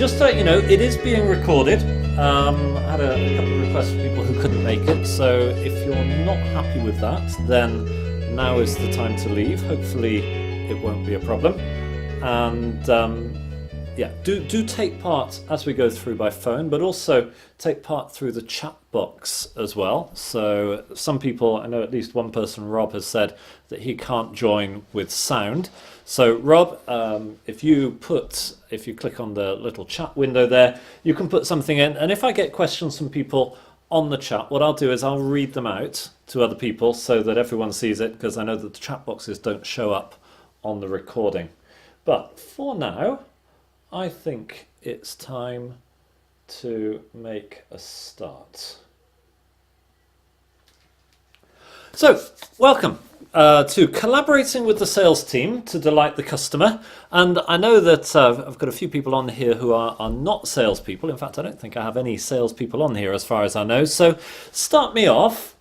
just to let you know, it is being recorded. I had a couple of requests from people who couldn't make it, so if you're not happy with that, then now is the time to leave. Hopefully it won't be a problem. And yeah, do take part as we go through by phone, but also take part through the chat box as well. So some people, I know at least one person, Rob, has said that he can't join with sound. So Rob, if you click on the little chat window there, you can put something in. And if I get questions from people on the chat, what I'll do is I'll read them out to other people so that everyone sees it, because I know that the chat boxes don't show up on the recording. But for now, I think it's time to make a start. So, welcome to collaborating with the sales team to delight the customer. And I know that I've got a few people on here who are not salespeople. In fact, I don't think I have any salespeople on here as far as I know. So, start me off.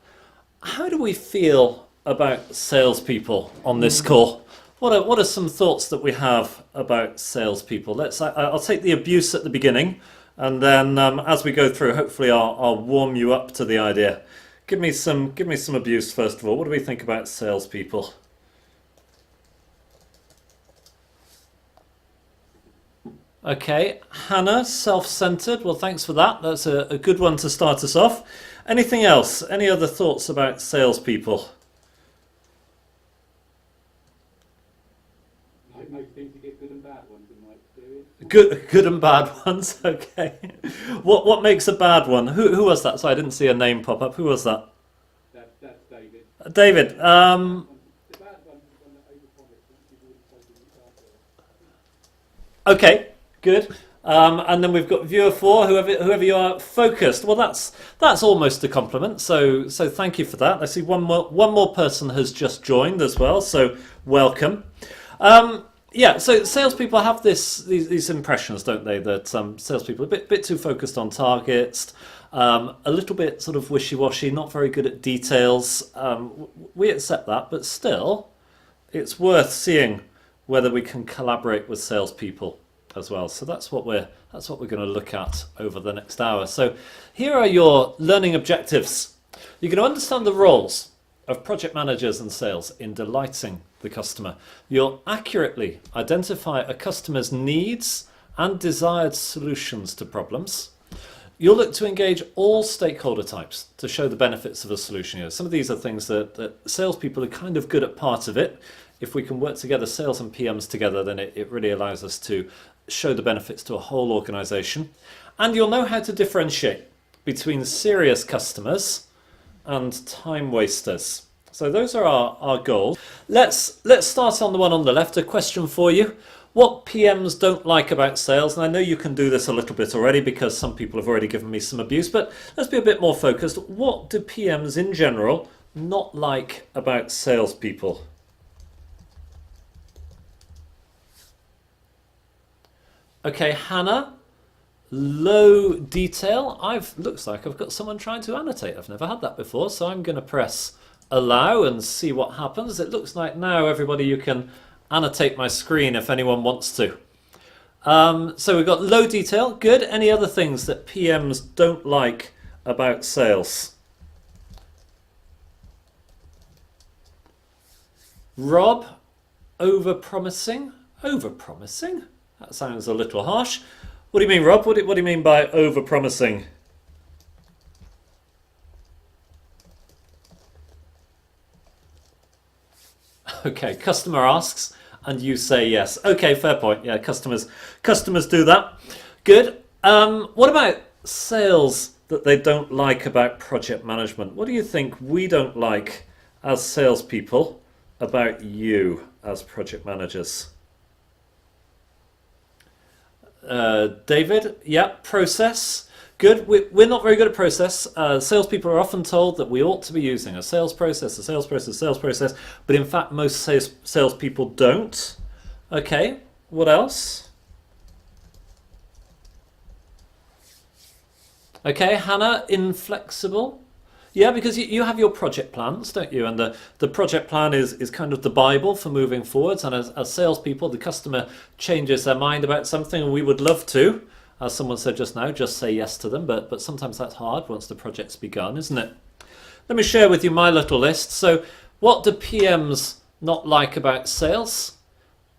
How do we feel about salespeople on this call? What are some thoughts that we have about salespeople? I'll take the abuse at the beginning, and then as we go through, hopefully I'll warm you up to the idea. Give me some abuse first of all. What do we think about salespeople? Okay, Hannah, self-centered. Well, thanks for that. That's a good one to start us off. Anything else? Any other thoughts about salespeople? Most things you get good and bad ones in my experience. Good and bad ones. Okay. What makes a bad one? Who was that? So I didn't see a name pop up. Who was that? That's David. David. The bad one is the one that overpromised once you've already spoken yourself. Okay. Good. And then we've got viewer 4. Whoever you are, focused. Well, that's almost a compliment. So thank you for that. I see one more person has just joined as well. So welcome. Yeah, so salespeople have these impressions, don't they, that salespeople are a bit too focused on targets, a little bit sort of wishy-washy, not very good at details. We accept that, but still, it's worth seeing whether we can collaborate with salespeople as well. So that's what we're going to look at over the next hour. So here are your learning objectives. You're going to understand the roles of project managers and sales in delighting the customer. You'll accurately identify a customer's needs and desired solutions to problems. You'll look to engage all stakeholder types to show the benefits of a solution. You know, some of these are things that salespeople are kind of good at part of it. If we can work together, sales and PMs together, then it really allows us to show the benefits to a whole organization. And you'll know how to differentiate between serious customers and time wasters. So those are our goals. Let's start on the one on the left. A question for you. What PMs don't like about sales? And I know you can do this a little bit already because some people have already given me some abuse, but let's be a bit more focused. What do PMs in general not like about salespeople? Okay, Hannah. Low detail. Looks like I've got someone trying to annotate. I've never had that before, so I'm going to press allow and see what happens. It looks like now, everybody, you can annotate my screen if anyone wants to. So we've got low detail. Good. Any other things that PMs don't like about sales? Rob, over-promising. Over-promising? That sounds a little harsh. What do you mean, Rob? What do you mean by over-promising? Okay, customer asks and you say yes. Okay, fair point. Yeah, customers do that. Good. What about sales that they don't like about project management? What do you think we don't like as salespeople about you as project managers? David, yeah, process. Good. We're not very good at process. Salespeople are often told that we ought to be using a sales process, but in fact most salespeople don't. Okay, what else? Okay, Hannah, inflexible. Yeah, because you have your project plans, don't you? And the project plan is kind of the Bible for moving forwards. And as salespeople, the customer changes their mind about something, and we would love to As someone said just now, just say yes to them, but sometimes that's hard once the project's begun, isn't it? Let me share with you my little list. So what do PMs not like about sales?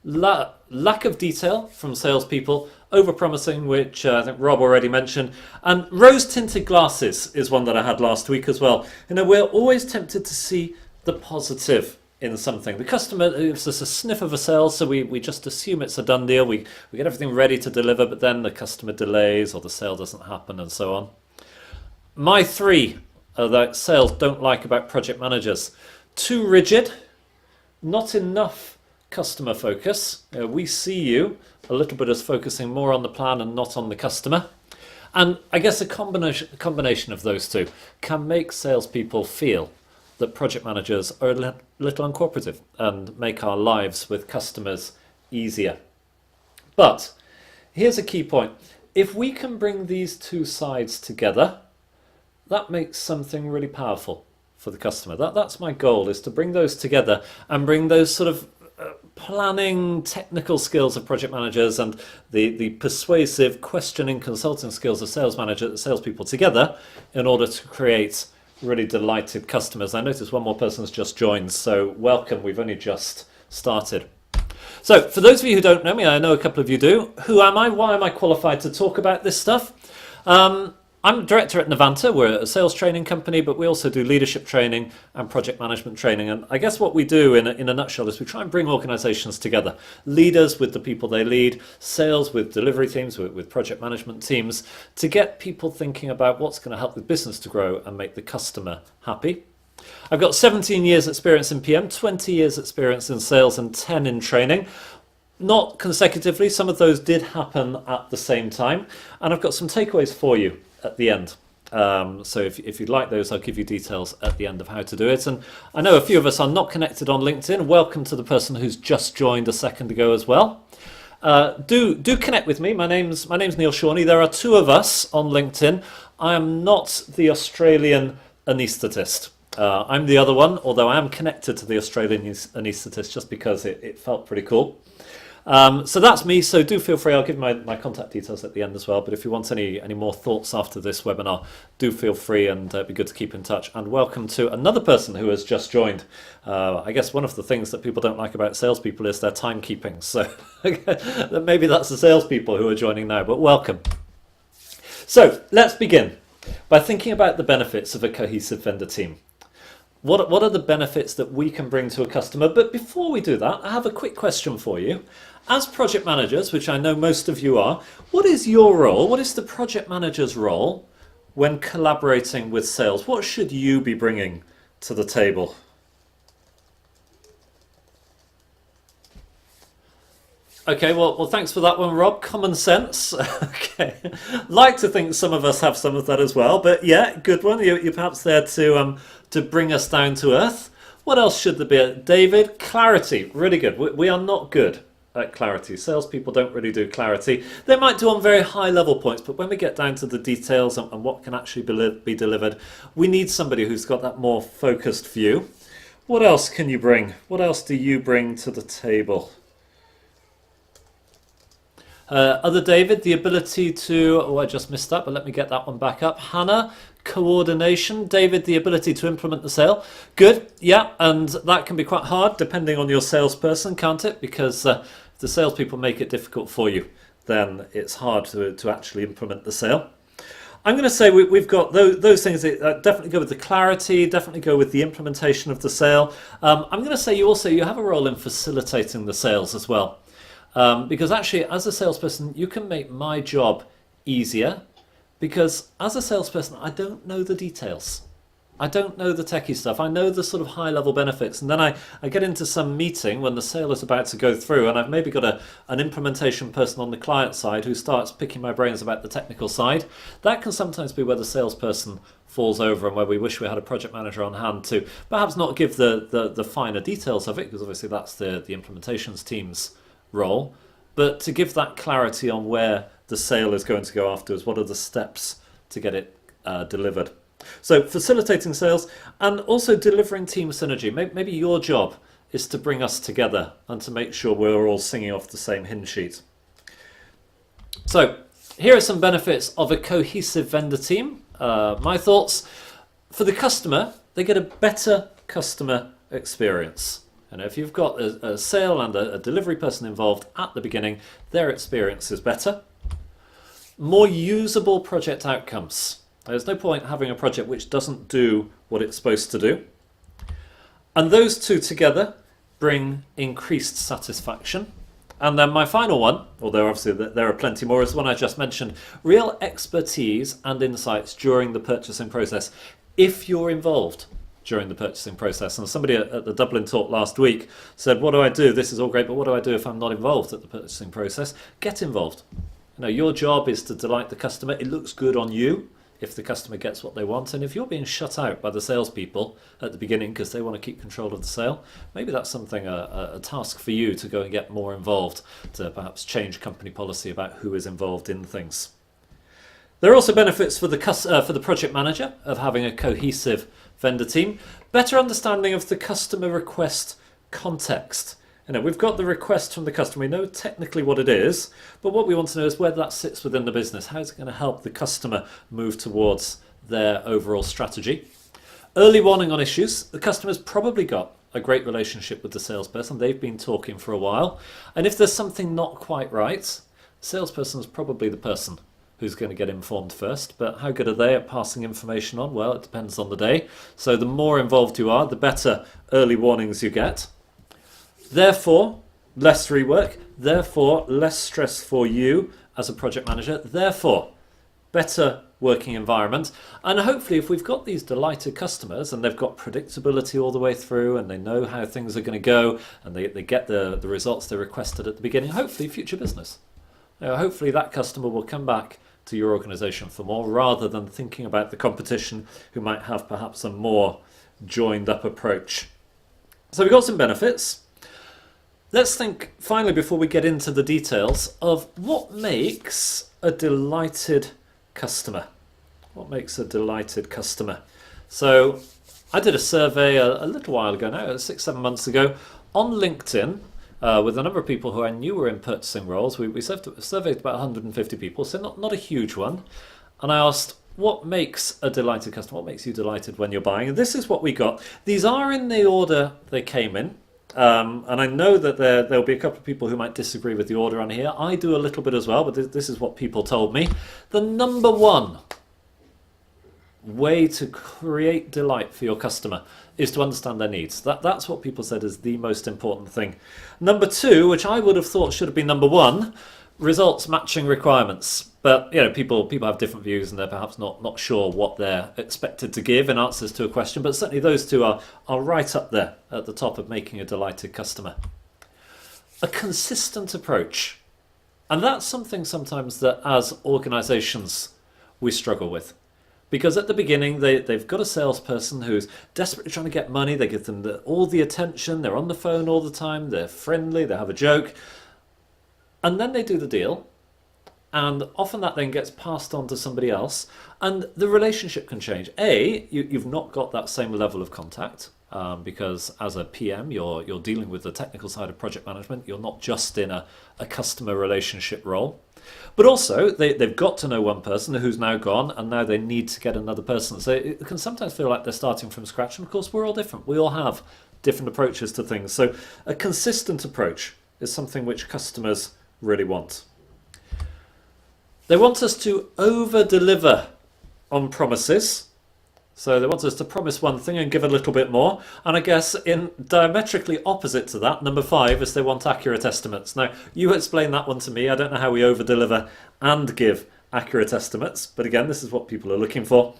Lack of detail from salespeople, over-promising, which I think Rob already mentioned, and rose-tinted glasses is one that I had last week as well. We're always tempted to see the positive in something. The customer gives us a sniff of a sale, so we just assume it's a done deal. We get everything ready to deliver, but then the customer delays or the sale doesn't happen and so on. My three that sales don't like about project managers: too rigid, not enough customer focus. We see you a little bit as focusing more on the plan and not on the customer. And I guess a combination of those two can make salespeople feel that project managers are a little uncooperative and make our lives with customers easier. But here's a key point. If we can bring these two sides together, that makes something really powerful for the customer. That's my goal, is to bring those together and bring those sort of planning, technical skills of project managers and the persuasive, questioning, consulting skills of salespeople together in order to create really delighted customers. I notice one more person's just joined, so welcome. We've only just started. So for those of you who don't know me, I know a couple of you do. Who am I? Why am I qualified to talk about this stuff? I'm director at Novanta. We're a sales training company, but we also do leadership training and project management training. And I guess what we do in a nutshell is we try and bring organizations together. Leaders with the people they lead, sales with delivery teams, with project management teams, to get people thinking about what's going to help the business to grow and make the customer happy. I've got 17 years experience in PM, 20 years experience in sales and 10 in training. Not consecutively, some of those did happen at the same time. And I've got some takeaways for you at the end. So if you'd like those, I'll give you details at the end of how to do it. And I know a few of us are not connected on LinkedIn. Welcome to the person who's just joined a second ago as well. Do connect with me. My name's Neil Shawnee. There are two of us on LinkedIn. I am not the Australian anaesthetist. I'm the other one, although I am connected to the Australian anaesthetist just because it felt pretty cool. So that's me, so do feel free. I'll give my contact details at the end as well, but if you want any more thoughts after this webinar, do feel free, and it'd be good to keep in touch. And welcome to another person who has just joined. I guess one of the things that people don't like about salespeople is their timekeeping, so maybe that's the salespeople who are joining now, but welcome. So let's begin by thinking about the benefits of a cohesive vendor team. What are the benefits that we can bring to a customer? But before we do that, I have a quick question for you. As project managers, which I know most of you are, what is your role? What is the project manager's role when collaborating with sales? What should you be bringing to the table? Okay, well, thanks for that one, Rob. Common sense. Okay, like to think some of us have some of that as well. But yeah, good one. You're perhaps there to bring us down to earth. What else should there be? David, clarity. Really good. We are not good at clarity. Salespeople don't really do clarity. They might do on very high level points, but when we get down to the details and what can actually be delivered, we need somebody who's got that more focused view. What else can you bring? What else do you bring to the table? Other David, the ability to, I just missed that, but let me get that one back up. Hannah, coordination. David, the ability to implement the sale. Good, yeah, and that can be quite hard depending on your salesperson, can't it? Because if the salespeople make it difficult for you, then it's hard to actually implement the sale. I'm going to say we've got those things that definitely go with the clarity, definitely go with the implementation of the sale. I'm going to say you have a role in facilitating the sales as well. Because actually, as a salesperson, you can make my job easier, because as a salesperson, I don't know the details. I don't know the techie stuff. I know the sort of high-level benefits, and then I get into some meeting when the sale is about to go through, and I've maybe got an implementation person on the client side who starts picking my brains about the technical side. That can sometimes be where the salesperson falls over, and where we wish we had a project manager on hand to perhaps not give the finer details of it, because obviously that's the implementations team's role, but to give that clarity on where the sale is going to go afterwards. What are the steps to get it delivered? So facilitating sales and also delivering team synergy. Maybe your job is to bring us together and to make sure we're all singing off the same hymn sheet. So Here are some benefits of a cohesive vendor team. My thoughts: for the customer, they get a better customer experience. And if you've got a sale and a delivery person involved at the beginning, their experience is better. More usable project outcomes. There's no point having a project which doesn't do what it's supposed to do. And those two together bring increased satisfaction. And then my final one, although obviously there are plenty more, is the one I just mentioned: real expertise and insights during the purchasing process, if you're involved during the purchasing process. And somebody at the Dublin talk last week said, what do I do? This is all great, but what do I do if I'm not involved at the purchasing process? Get involved. Your job is to delight the customer. It looks good on you if the customer gets what they want. And if you're being shut out by the salespeople at the beginning because they want to keep control of the sale, maybe that's something, a task for you to go and get more involved, to perhaps change company policy about who is involved in things. There are also benefits for the project manager of having a cohesive vendor team. Better understanding of the customer request context. We've got the request from the customer. We know technically what it is, but what we want to know is where that sits within the business. How is it going to help the customer move towards their overall strategy? Early warning on issues. The customer's probably got a great relationship with the salesperson. They've been talking for a while. And if there's something not quite right, the salesperson is probably the person who's going to get informed first. But how good are they at passing information on? Well, it depends on the day. So the more involved you are, the better early warnings you get. Therefore, less rework. Therefore, less stress for you as a project manager. Therefore, better working environment. And hopefully, if we've got these delighted customers and they've got predictability all the way through and they know how things are going to go and they get the results they requested at the beginning, hopefully future business. Hopefully that customer will come back to your organisation for more, rather than thinking about the competition who might have perhaps a more joined up approach. So we've got some benefits. Let's think finally, before we get into the details, of what makes a delighted customer. What makes a delighted customer? So I did a survey a little while ago now, 6-7 months ago, on LinkedIn, with a number of people who I knew were in purchasing roles. We surveyed about 150 people, so not a huge one. And I asked, what makes a delighted customer? What makes you delighted when you're buying? And this is what we got. These are in the order they came in. And I know that there'll be a couple of people who might disagree with the order on here. I do a little bit as well, but this is what people told me. The number one way to create delight for your customer is to understand their needs. That's what people said is the most important thing. Number two, which I would have thought should have been number one, results matching requirements. But people have different views and they're perhaps not sure what they're expected to give in answers to a question. But certainly those two are right up there at the top of making a delighted customer. A consistent approach. And that's something sometimes that as organisations we struggle with. Because at the beginning, they've got a salesperson who's desperately trying to get money. They give them all the attention. They're on the phone all the time. They're friendly. They have a joke. And then they do the deal. And often that then gets passed on to somebody else. And the relationship can change. You've not got that same level of contact. Because as a PM, you're dealing with the technical side of project management. You're not just in a customer relationship role. But also, they've got to know one person who's now gone, and now they need to get another person. So it can sometimes feel like they're starting from scratch. And of course, we're all different. We all have different approaches to things. So a consistent approach is something which customers really want. They want us to over-deliver on promises. So they want us to promise one thing and give a little bit more. And I guess in diametrically opposite to that, number 5 is they want accurate estimates. Now, you explain that one to me. I don't know how we over-deliver and give accurate estimates. But again, this is what people are looking for.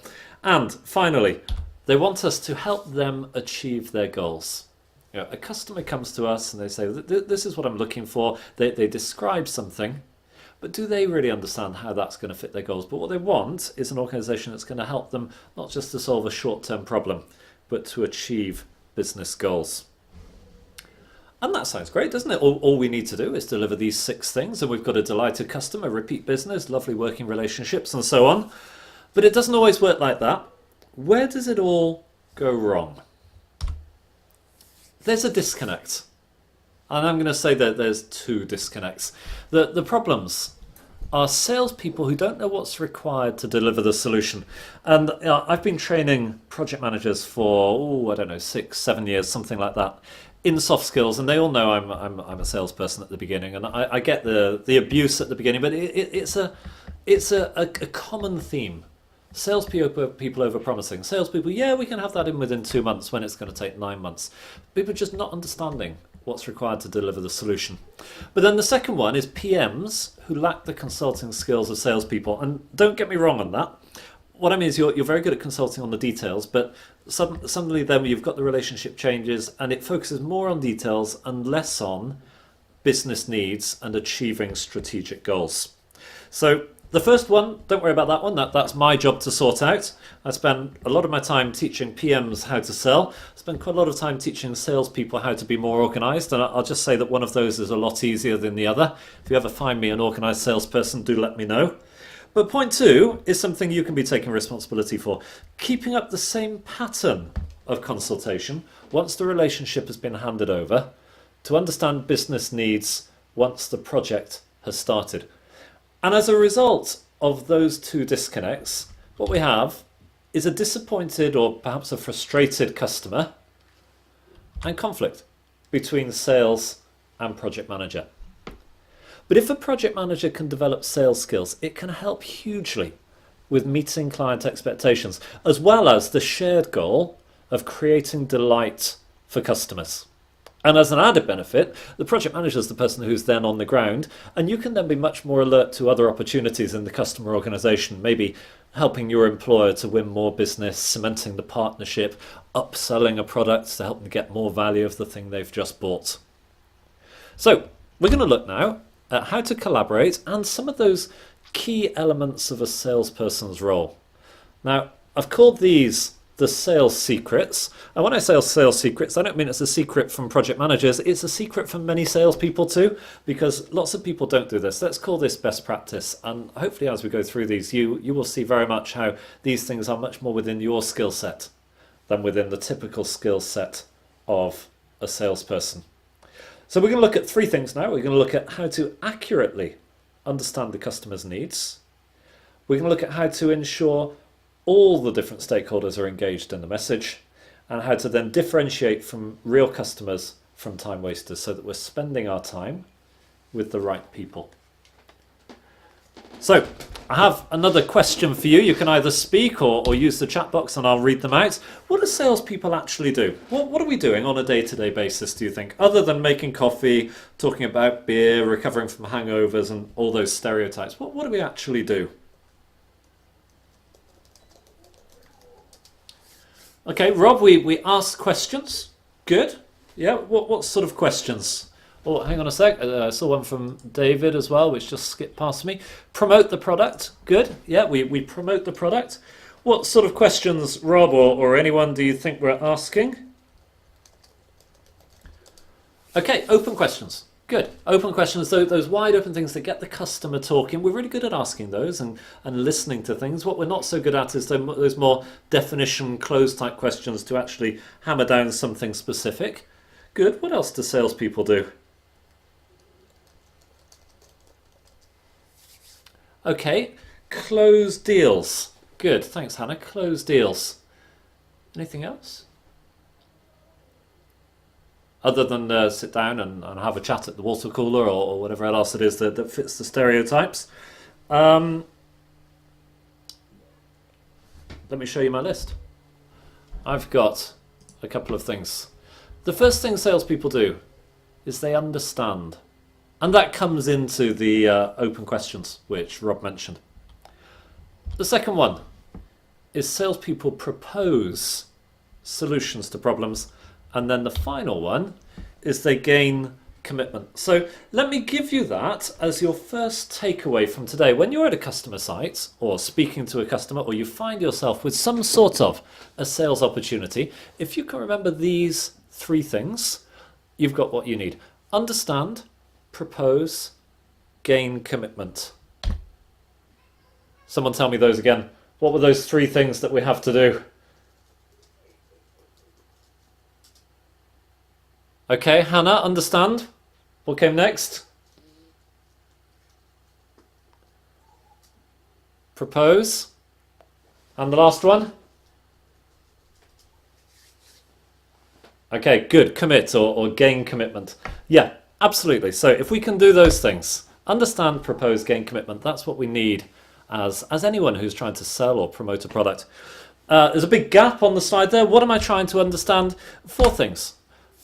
And finally, they want us to help them achieve their goals. A customer comes to us and they say, this is what I'm looking for. They describe something. But do they really understand how that's going to fit their goals? But what they want is an organisation that's going to help them not just to solve a short-term problem, but to achieve business goals. And that sounds great, doesn't it? All we need to do is deliver these 6 things, and we've got a delighted customer, repeat business, lovely working relationships, and so on. But it doesn't always work like that. Where does it all go wrong? There's a disconnect. And I'm going to say that there's 2 disconnects. The problems are salespeople who don't know what's required to deliver the solution. And I've been training project managers for, I don't know, 6, 7 years, something like that, in soft skills, and they all know I'm a salesperson at the beginning, and I get the abuse at the beginning, but it's a common theme. Salespeople over promising. Salespeople, yeah, we can have that in within 2 months when it's going to take 9 months. People just not understanding what's required to deliver the solution. But then the second one is PMs who lack the consulting skills of salespeople. And don't get me wrong on that. What I mean is you're very good at consulting on the details, but suddenly then you've got the relationship changes and it focuses more on details and less on business needs and achieving strategic goals. So the first one, don't worry about that one. That's my job to sort out. I spend a lot of my time teaching PMs how to sell. I spend quite a lot of time teaching salespeople how to be more organised. And I'll just say that one of those is a lot easier than the other. If you ever find me an organised salesperson, do let me know. But point two is something you can be taking responsibility for. Keeping up the same pattern of consultation once the relationship has been handed over to understand business needs once the project has started. And as a result of those two disconnects, what we have is a disappointed or perhaps a frustrated customer and conflict between sales and project manager. But if a project manager can develop sales skills, it can help hugely with meeting client expectations, as well as the shared goal of creating delight for customers. And as an added benefit, the project manager is the person who's then on the ground, and you can then be much more alert to other opportunities in the customer organisation, maybe helping your employer to win more business, cementing the partnership, upselling a product to help them get more value of the thing they've just bought. So we're going to look now at how to collaborate and some of those key elements of a salesperson's role. Now, I've called these the sales secrets. And when I say sales secrets, I don't mean it's a secret from project managers. It's a secret from many salespeople too, because lots of people don't do this. Let's call this best practice. And hopefully as we go through these, you will see very much how these things are much more within your skill set than within the typical skill set of a salesperson. So we're going to look at three things now. We're going to look at how to accurately understand the customer's needs. We're going to look at how to ensure all the different stakeholders are engaged in the message, and how to then differentiate from real customers from time wasters so that we're spending our time with the right people. So I have another question for you. You can either speak or use the chat box and I'll read them out. What do salespeople actually do? What are we doing on a day-to-day basis, do you think? Other than making coffee, talking about beer, recovering from hangovers and all those stereotypes, what do we actually do? Okay, Rob, we ask questions. Good. Yeah, what sort of questions? Oh, hang on a sec. I saw one from David as well, which just skipped past me. Promote the product. Good. Yeah, we promote the product. What sort of questions, Rob, or anyone, do you think we're asking? Okay, open questions. Good. Open questions, those wide open things that get the customer talking. We're really good at asking those and listening to things. What we're not so good at is those more definition, closed type questions to actually hammer down something specific. Good. What else do salespeople do? Okay, close deals. Good. Thanks, Hannah. Close deals. Anything else? Other than sit down and have a chat at the water cooler or whatever else it is that fits the stereotypes. Let me show you my list. I've got a couple of things. The first thing salespeople do is they understand. And that comes into the open questions, which Rob mentioned. The second one is salespeople propose solutions to problems. And then the final one is they gain commitment. So let me give you that as your first takeaway from today. When you're at a customer site or speaking to a customer, or you find yourself with some sort of a sales opportunity, if you can remember these three things, you've got what you need. Understand, propose, gain commitment. Someone tell me those again. What were those three things that we have to do? Okay, Hannah, understand. What came next? propose. And the last one? Okay, good. Commit or gain commitment. Yeah, absolutely. So if we can do those things, understand, propose, gain commitment, that's what we need as anyone who's trying to sell or promote a product. There's a big gap on the slide there. What am I trying to understand? 4 things.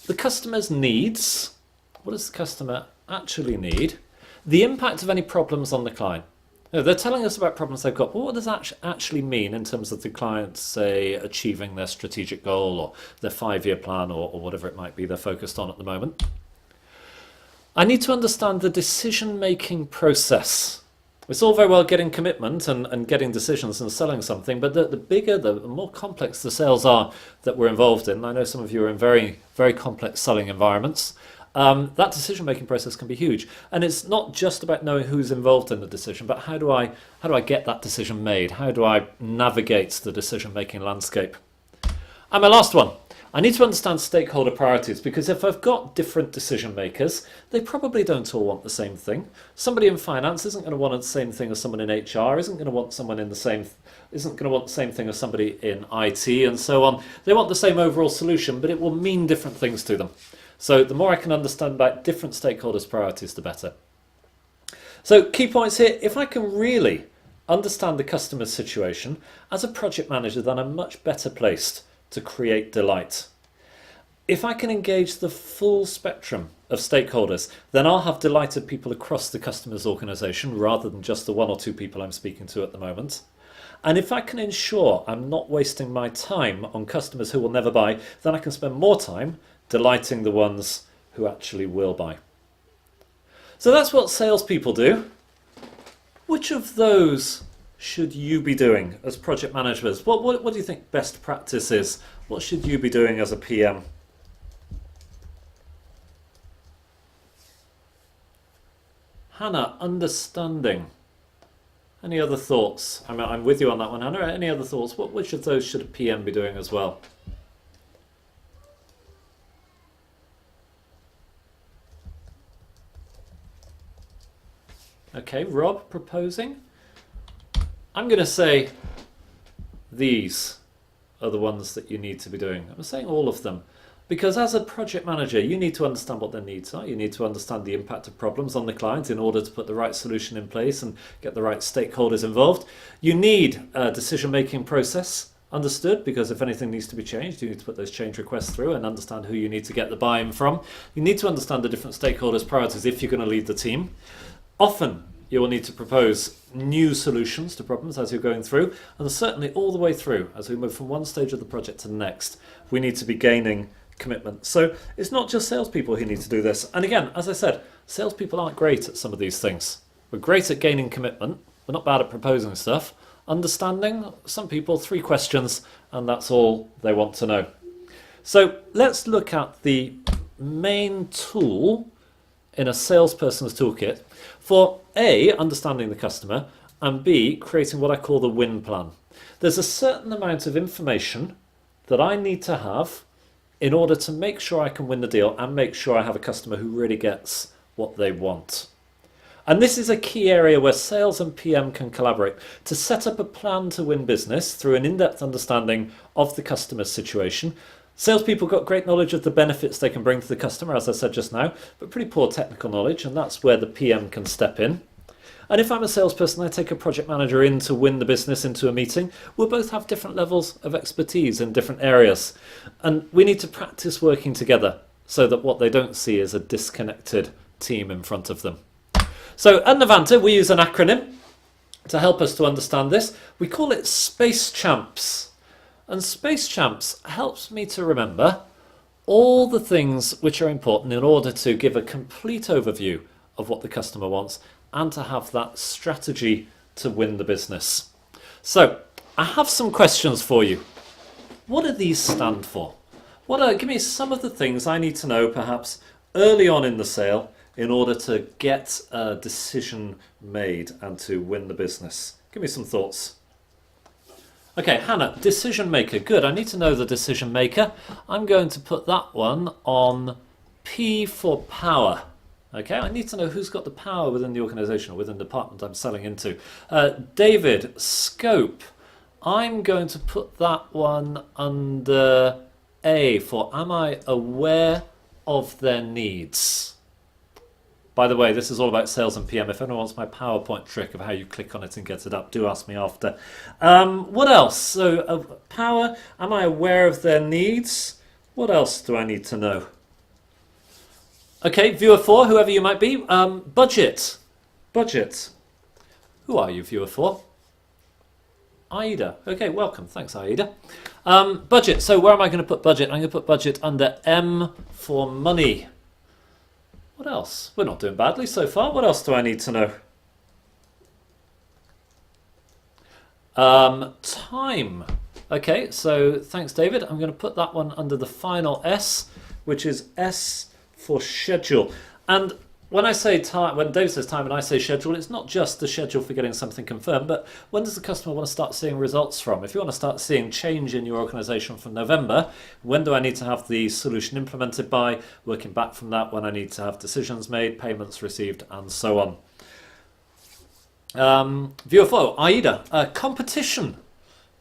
The customer's needs. What does the customer actually need? The impact of any problems on the client. They're telling us about problems they've got, but what does that actually mean in terms of the client, say, achieving their strategic goal or their 5-year plan or whatever it might be they're focused on at the moment? I need to understand the decision-making process. It's all very well getting commitment and getting decisions and selling something, but the bigger, the more complex the sales are that we're involved in. I know some of you are in very, very complex selling environments. That decision-making process can be huge, and it's not just about knowing who's involved in the decision, but how do I get that decision made? How do I navigate the decision-making landscape? And my last one, I need to understand stakeholder priorities, because if I've got different decision makers, they probably don't all want the same thing. Somebody in finance isn't going to want the same thing as someone in HR, isn't going to want the same thing as somebody in IT, and so on. They want the same overall solution, but it will mean different things to them. So the more I can understand about different stakeholders' priorities, the better. So key points here, if I can really understand the customer's situation, as a project manager, then I'm much better placed to create delight. If I can engage the full spectrum of stakeholders, then I'll have delighted people across the customer's organisation rather than just the 1 or 2 people I'm speaking to at the moment. And if I can ensure I'm not wasting my time on customers who will never buy, then I can spend more time delighting the ones who actually will buy. So that's what salespeople do. Which of those should you be doing as project managers? What do you think best practice is? What should you be doing as a PM? Hannah, understanding. Any other thoughts? I'm with you on that one, Hannah. Any other thoughts? Which of those should a PM be doing as well? Okay, Rob, proposing. I'm going to say these are the ones that you need to be doing. I'm saying all of them, because as a project manager, you need to understand what their needs are. You need to understand the impact of problems on the client in order to put the right solution in place and get the right stakeholders involved. You need a decision-making process understood, because if anything needs to be changed, you need to put those change requests through and understand who you need to get the buy-in from. You need to understand the different stakeholders' priorities if you're going to lead the team. Often you will need to propose new solutions to problems as you're going through, and certainly all the way through as we move from one stage of the project to the next, we need to be gaining commitment. So it's not just salespeople who need to do this. And again, as I said, salespeople aren't great at some of these things. We're great at gaining commitment. We're not bad at proposing stuff. Understanding, some people, 3 questions, and that's all they want to know. So let's look at the main tool in a salesperson's toolkit for A, understanding the customer, and B, creating what I call the win plan. There's a certain amount of information that I need to have in order to make sure I can win the deal and make sure I have a customer who really gets what they want. And this is a key area where sales and PM can collaborate to set up a plan to win business through an in-depth understanding of the customer's situation. Salespeople got great knowledge of the benefits they can bring to the customer, as I said just now, but pretty poor technical knowledge, and that's where the PM can step in. And if I'm a salesperson, I take a project manager in to win the business into a meeting, we'll both have different levels of expertise in different areas. And we need to practice working together so that what they don't see is a disconnected team in front of them. So at Novanta, we use an acronym to help us to understand this. We call it Space Champs. And Space Champs helps me to remember all the things which are important in order to give a complete overview of what the customer wants and to have that strategy to win the business. So I have some questions for you. What do these stand for? Give me some of the things I need to know perhaps early on in the sale in order to get a decision made and to win the business. Give me some thoughts. Okay, Hannah, decision maker. Good, I need to know the decision maker. I'm going to put that one on P for power. Okay, I need to know who's got the power within the organisation or within the department I'm selling into. David, scope. I'm going to put that one under A for am I aware of their needs? By the way, this is all about sales and PM. If anyone wants my PowerPoint trick of how you click on it and get it up, do ask me after. What else? So, power, am I aware of their needs? What else do I need to know? Okay, viewer 4, whoever you might be. Budget. Budget. Who are you, viewer 4? Aida. Okay, welcome. Thanks, Aida. Budget. So where am I going to put budget? I'm going to put budget under M for money. What else? We're not doing badly so far. What else do I need to know? Time. Okay, so thanks, David. I'm going to put that one under the final S, which is S for schedule. And when I say time, when Dave says time and I say schedule, it's not just the schedule for getting something confirmed, but when does the customer want to start seeing results from? If you want to start seeing change in your organization from November, when do I need to have the solution implemented by? Working back from that, when I need to have decisions made, payments received, and so on. Viewer flow, Aida, competition.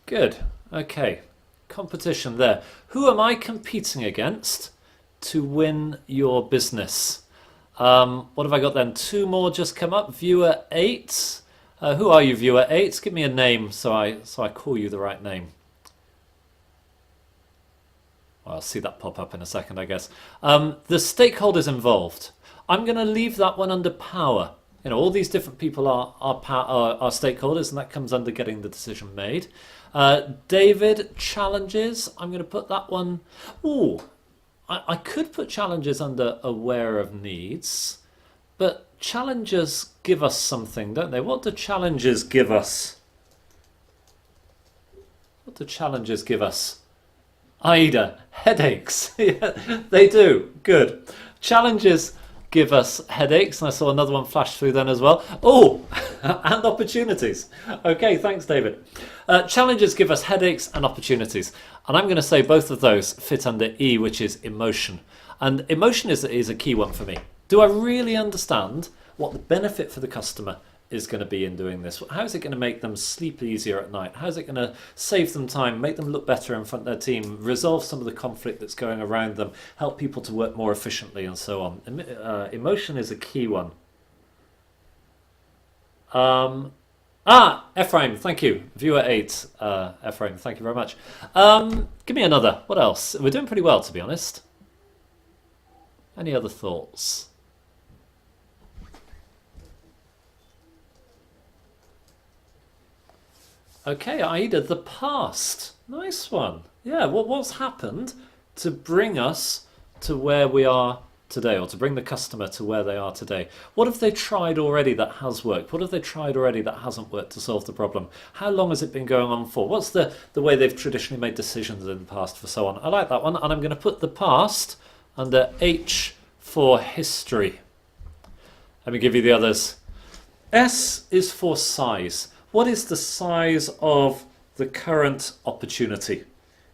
Good, okay, competition there. Who am I competing against to win your business? What have I got then? 2 more just come up. Viewer 8. Who are you, viewer 8? Give me a name so I call you the right name. Well, I'll see that pop up in a second, I guess. The stakeholders involved. I'm going to leave that one under power. You know, all these different people are stakeholders, and that comes under getting the decision made. David, challenges. I'm going to put that one. Ooh. I could put challenges under aware of needs, but challenges give us something, don't they? What do challenges give us? What do challenges give us? Aida, headaches. Yeah, they do. Good. Challenges give us headaches, and I saw another one flash through then as well. Oh, and opportunities. Okay, thanks, David. Challenges give us headaches and opportunities. And I'm going to say both of those fit under E, which is emotion. And emotion is a key one for me. Do I really understand what the benefit for the customer is going to be in doing this? How is it going to make them sleep easier at night? How is it going to save them time, make them look better in front of their team, resolve some of the conflict that's going around them, help people to work more efficiently, and so on? Emotion is a key one. Ephraim, thank you. Viewer 8, Ephraim, thank you very much. Give me another. What else? We're doing pretty well, to be honest. Any other thoughts? Okay, Aida, the past. Nice one. Yeah, what's happened to bring us to where we are today, or to bring the customer to where they are today? What have they tried already that has worked? What have they tried already that hasn't worked to solve the problem? How long has it been going on for? What's the way they've traditionally made decisions in the past, for so on? I like that one, and I'm going to put the past under H for history. Let me give you the others. S is for size. What is the size of the current opportunity?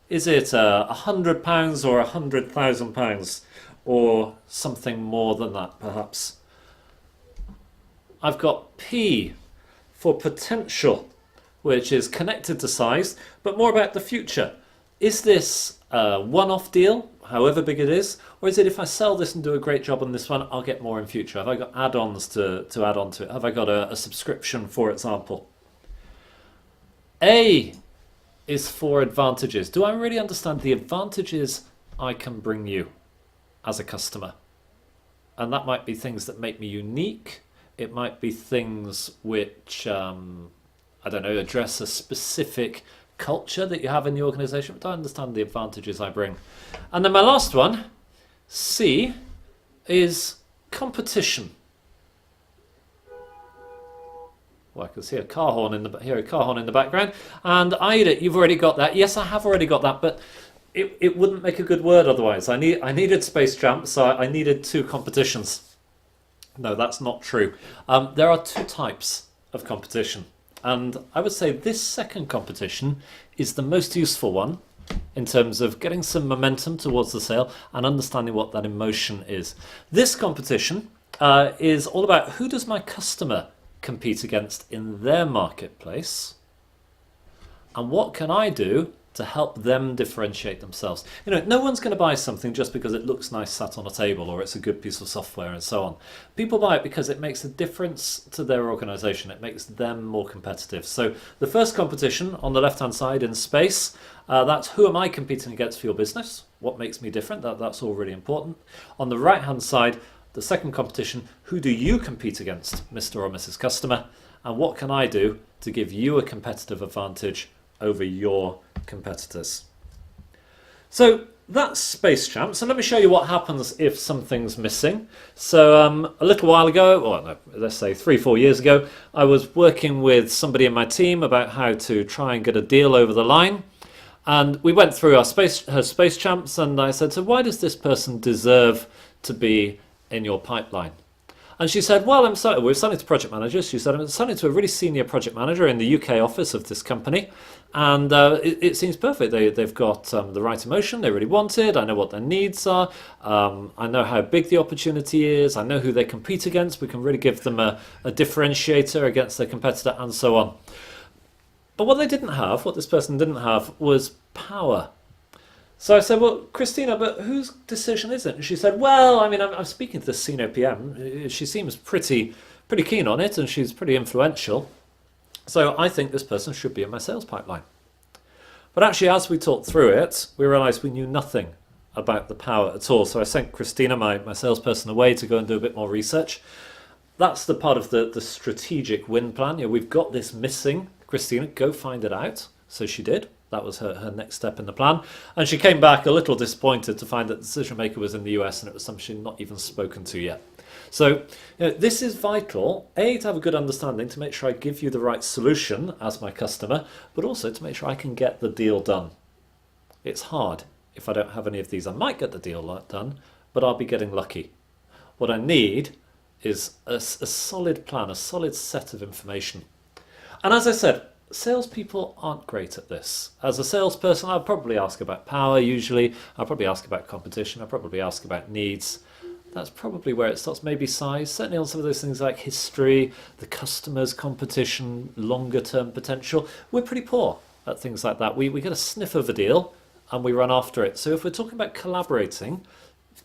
Is it £100 or £100,000? Or something more than that, perhaps? I've got P for potential, which is connected to size, but more about the future. Is this a one-off deal, however big it is, or is it if I sell this and do a great job on this one, I'll get more in future? Have I got add-ons to add on to it? Have I got a subscription, for example? A is for advantages. Do I really understand the advantages I can bring you as a customer? And that might be things that make me unique. It might be things which, I don't know, address a specific culture that you have in the organization. But I understand the advantages I bring. And then my last one, C, is competition. Well, I can see a car horn in the background. And Aida, you've already got that. Yes, I have already got that, but it wouldn't make a good word otherwise. I needed Space Jump, so I needed 2 competitions. No, that's not true. There are 2 types of competition, and I would say this second competition is the most useful one in terms of getting some momentum towards the sale and understanding what that emotion is. This competition is all about who does my customer compete against in their marketplace, and what can I do to help them differentiate themselves. No one's going to buy something just because it looks nice sat on a table or it's a good piece of software and so on. People buy it because it makes a difference to their organization. It makes them more competitive. So the first competition on the left hand side in space, that's who am I competing against for your business? What makes me different? That's all really important. On the right hand side, the second competition, who do you compete against, Mr. or Mrs. Customer? And what can I do to give you a competitive advantage over your competitors? So that's Space Champ. So let me show you what happens if something's missing. So a little while ago, or no, let's say 3-4 years ago, I was working with somebody in my team about how to try and get a deal over the line. And we went through her Space Champs, and I said, so why does this person deserve to be in your pipeline? And she said, well, we're selling to project managers. She said, I'm selling to a really senior project manager in the UK office of this company. And it seems perfect. They've got the right emotion. They really want it. I know what their needs are. I know how big the opportunity is. I know who they compete against. We can really give them a differentiator against their competitor and so on. But what this person didn't have was power. So I said, well, Christina, but whose decision is it? And she said, well, I'm speaking to the senior PM. She seems pretty keen on it, and she's pretty influential. So I think this person should be in my sales pipeline. But actually, as we talked through it, we realized we knew nothing about the power at all. So I sent Christina, my salesperson, away to go and do a bit more research. That's the part of the strategic win plan. We've got this missing. Christina, go find it out. So she did. That was her next step in the plan. And she came back a little disappointed to find that the decision maker was in the US and it was something she'd not even spoken to yet. So this is vital, A, to have a good understanding, to make sure I give you the right solution as my customer, but also to make sure I can get the deal done. It's hard if I don't have any of these. I might get the deal done, but I'll be getting lucky. What I need is a solid plan, a solid set of information. And as I said, salespeople aren't great at this. As a salesperson, I'll probably ask about power usually. I'll probably ask about competition. I'll probably ask about needs. That's probably where it starts, maybe size. Certainly on some of those things like history, the customer's competition, longer term potential. We're pretty poor at things like that. We get a sniff of a deal and we run after it. So if we're talking about collaborating,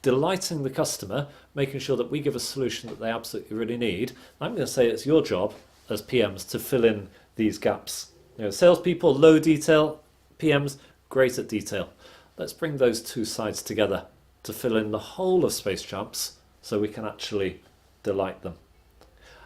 delighting the customer, making sure that we give a solution that they absolutely really need, I'm going to say it's your job as PMs to fill in these gaps. Salespeople, low detail, PMs, great at detail. Let's bring those two sides together to fill in the whole of Space Champs so we can actually delight them.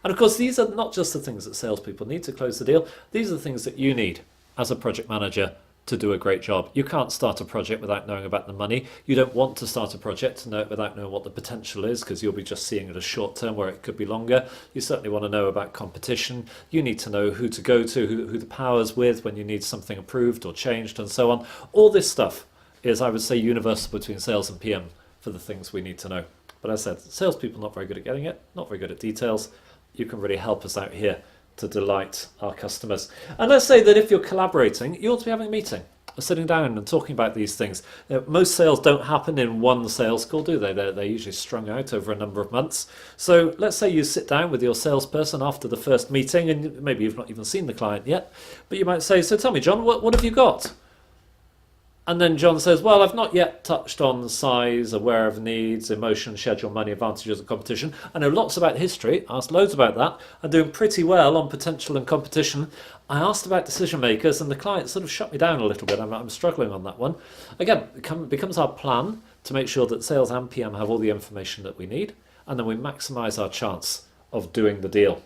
And of course, these are not just the things that salespeople need to close the deal. These are the things that you need as a project manager to do a great job. You can't start a project without knowing about the money. You don't want to start a project without knowing what the potential is, because you'll be just seeing it as short term where it could be longer. You certainly want to know about competition. You need to know who to go to, who the power's with when you need something approved or changed and so on. All this stuff is, I would say, universal between sales and PM for the things we need to know. But as I said, salespeople not very good at getting it, not very good at details. You can really help us out here to delight our customers. And let's say that if you're collaborating, you ought to be having a meeting, sitting down and talking about these things. Most sales don't happen in one sales call, do they? They're usually strung out over a number of months. So let's say you sit down with your salesperson after the first meeting, and maybe you've not even seen the client yet, but you might say, so tell me, John, what have you got? And then John says, well, I've not yet touched on size, aware of needs, emotion, schedule, money, advantages of competition. I know lots about history, asked loads about that. I'm doing pretty well on potential and competition. I asked about decision makers and the client sort of shut me down a little bit. I'm struggling on that one. Again, it becomes our plan to make sure that sales and PM have all the information that we need, and then we maximize our chance of doing the deal.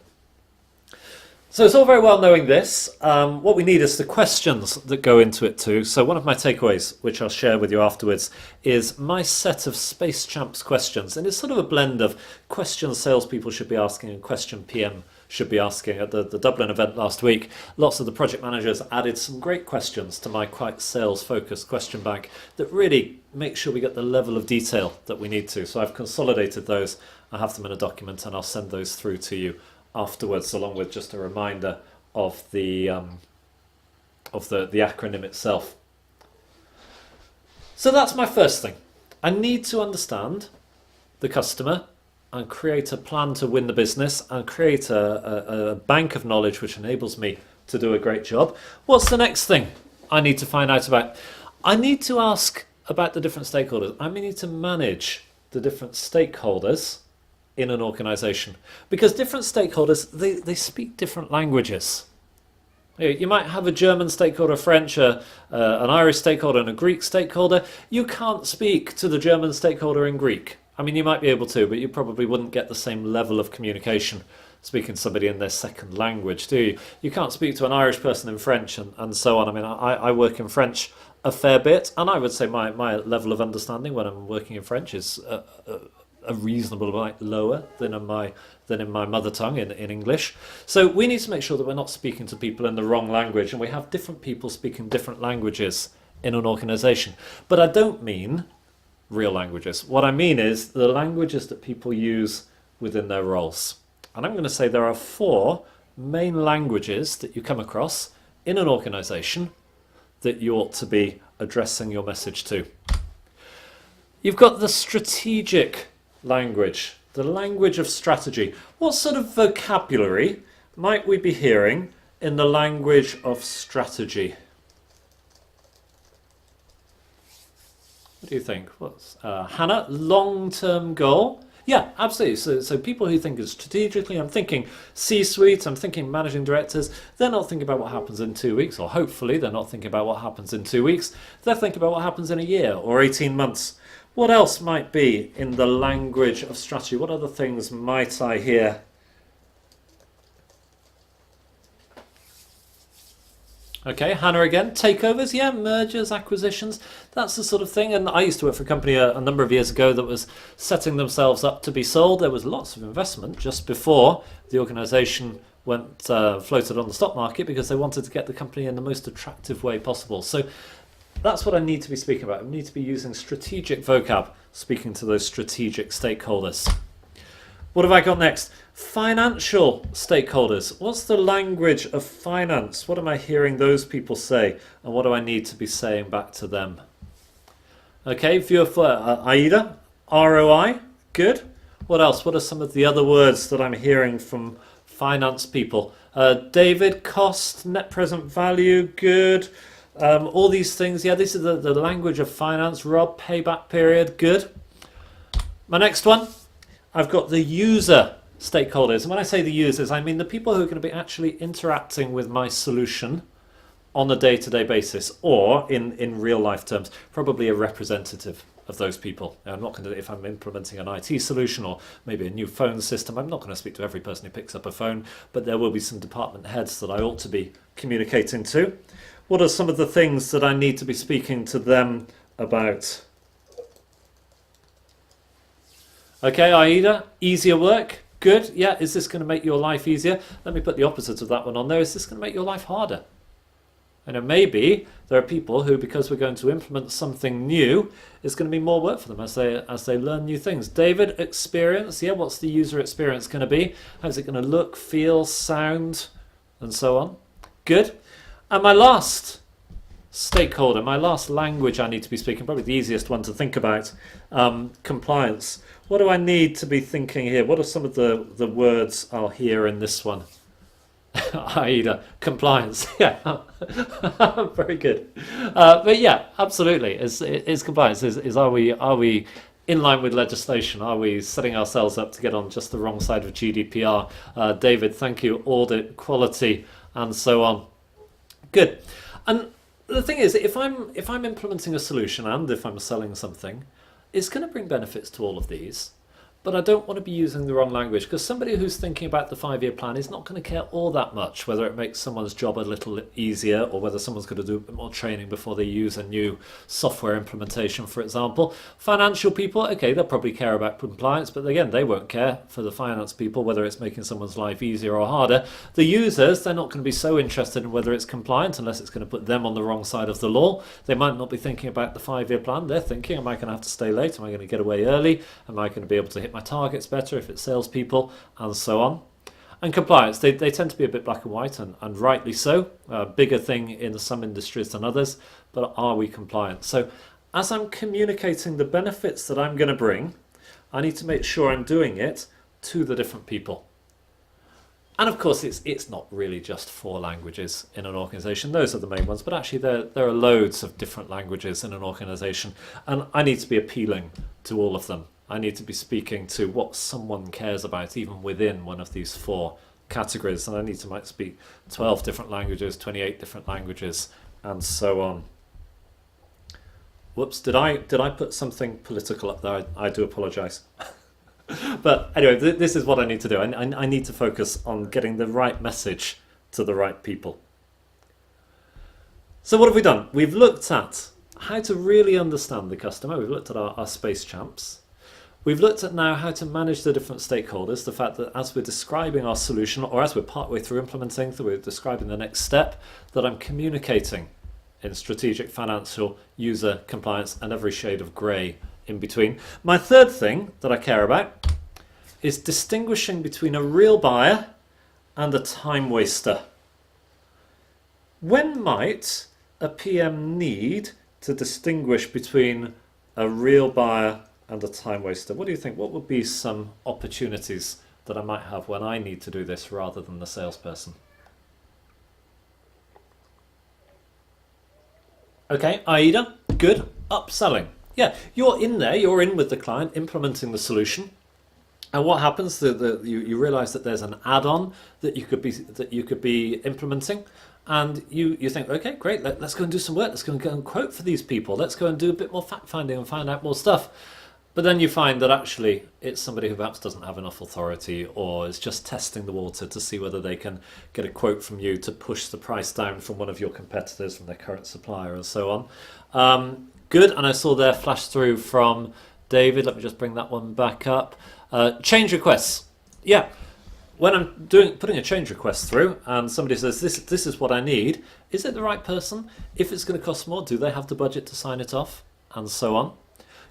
So it's all very well knowing this. What we need is the questions that go into it too. So one of my takeaways, which I'll share with you afterwards, is my set of Space Champs questions. And it's sort of a blend of questions salespeople should be asking and question PM should be asking. At the Dublin event last week, lots of the project managers added some great questions to my quite sales-focused question bank that really make sure we get the level of detail that we need to. So I've consolidated those. I have them in a document and I'll send those through to you afterwards, along with just a reminder of the acronym itself. So that's my first thing. I need to understand the customer and create a plan to win the business and create a bank of knowledge which enables me to do a great job, what's the next thing I need to find out about? I need to ask about the different stakeholders. I need to manage the different stakeholders in an organization, because different stakeholders, they speak different languages. You might have a German stakeholder, French, an Irish stakeholder and a Greek stakeholder. You can't speak to the German stakeholder in Greek. I mean, you might be able to, but you probably wouldn't get the same level of communication speaking to somebody in their second language, do you? You can't speak to an Irish person in French and so on. I mean, I work in French a fair bit, and I would say my level of understanding when I'm working in French is a reasonable amount lower than in my mother tongue in English. So we need to make sure that we're not speaking to people in the wrong language, and we have different people speaking different languages in an organization. But I don't mean real languages. What I mean is the languages that people use within their roles. And I'm going to say there are 4 main languages that you come across in an organization that you ought to be addressing your message to. You've got the strategic language, the language of strategy. What sort of vocabulary might we be hearing in the language of strategy? What do you think? What's Hannah, long-term goal? Yeah, absolutely. So people who think strategically, I'm thinking C-suite, I'm thinking managing directors, they're not thinking about what happens in 2 weeks, or hopefully they're not thinking about what happens in 2 weeks. They're thinking about what happens in a year or 18 months. What else might be in the language of strategy? What other things might I hear? Okay, Hannah again. Takeovers, yeah, mergers, acquisitions, that's the sort of thing. And I used to work for a company a number of years ago that was setting themselves up to be sold. There was lots of investment just before the organisation went floated on the stock market, because they wanted to get the company in the most attractive way possible. So that's what I need to be speaking about. I need to be using strategic vocab, speaking to those strategic stakeholders. What have I got next? Financial stakeholders. What's the language of finance? What am I hearing those people say? And what do I need to be saying back to them? Okay, viewer for Aida. ROI. Good. What else? What are some of the other words that I'm hearing from finance people? David, cost, net present value. Good. All these things. Yeah, this is the language of finance. Rob, payback period. Good. My next one. I've got the user stakeholders. And when I say the users, I mean the people who are going to be actually interacting with my solution on a day-to-day basis, or in real life terms, probably a representative of those people. Now, I'm not going to, if I'm implementing an IT solution or maybe a new phone system, I'm not going to speak to every person who picks up a phone, but there will be some department heads that I ought to be communicating to. What are some of the things that I need to be speaking to them about? Okay, Aida, easier work. Good. Yeah, is this going to make your life easier? Let me put the opposite of that one on there. Is this going to make your life harder? And maybe there are people who, because we're going to implement something new, it's going to be more work for them as they learn new things. David, experience. Yeah, what's the user experience going to be? How's it going to look, feel, sound, and so on? Good. And my last stakeholder, my last language I need to be speaking, probably the easiest one to think about, compliance. What do I need to be thinking here? What are some of the words I'll hear in this one? Aida, compliance. Yeah, very good. But yeah, absolutely. Is compliance? Is are we in line with legislation? Are we setting ourselves up to get on just the wrong side of GDPR? David, thank you. Audit, quality, and so on. Good. And the thing is, if I'm implementing a solution and if I'm selling something, it's going to bring benefits to all of these, but I don't want to be using the wrong language, because somebody who's thinking about the 5-year plan is not going to care all that much whether it makes someone's job a little easier or whether someone's going to do a bit more training before they use a new software implementation, for example. Financial people, okay, they'll probably care about compliance, but again, they won't care for the finance people whether it's making someone's life easier or harder. The users, they're not going to be so interested in whether it's compliant unless it's going to put them on the wrong side of the law. They might not be thinking about the 5-year plan. They're thinking, am I going to have to stay late? Am I going to get away early? Am I going to be able to hit my targets better if it's salespeople, and so on. And compliance, they tend to be a bit black and white, and rightly so. A bigger thing in some industries than others, but are we compliant? So as I'm communicating the benefits that I'm going to bring, I need to make sure I'm doing it to the different people. And of course, it's not really just 4 languages in an organization. Those are the main ones, but actually there are loads of different languages in an organization, and I need to be appealing to all of them. I need to be speaking to what someone cares about, even within one of these 4 categories, and I need to might speak 12 different languages, 28 different languages, and so on. Whoops, did I put something political up there? I do apologize. But anyway, this is what I need to do. I need to focus on getting the right message to the right people. So what have we done? We've looked at how to really understand the customer. We've looked at our space champs. We've looked at now how to manage the different stakeholders, the fact that as we're describing our solution, or as we're partway through implementing, that we're describing the next step, that I'm communicating in strategic, financial, user, compliance, and every shade of grey in between. My third thing that I care about is distinguishing between a real buyer and a time waster. When might a PM need to distinguish between a real buyer and a time waster? What do you think? What would be some opportunities that I might have when I need to do this rather than the salesperson? Okay, Aida, good. Upselling. Yeah, you're in there, you're in with the client, implementing the solution. And what happens? You realise that there's an add-on that you could be implementing, and you think, okay, great, let's go and do some work. Let's go and quote for these people. Let's go and do a bit more fact finding and find out more stuff. But then you find that actually it's somebody who perhaps doesn't have enough authority, or is just testing the water to see whether they can get a quote from you to push the price down from one of your competitors, from their current supplier, and so on. Good, and I saw there flash through from David. Let me just bring that one back up. Change requests. Yeah, when I'm putting a change request through and somebody says, this is what I need, is it the right person? If it's going to cost more, do they have the budget to sign it off? And so on.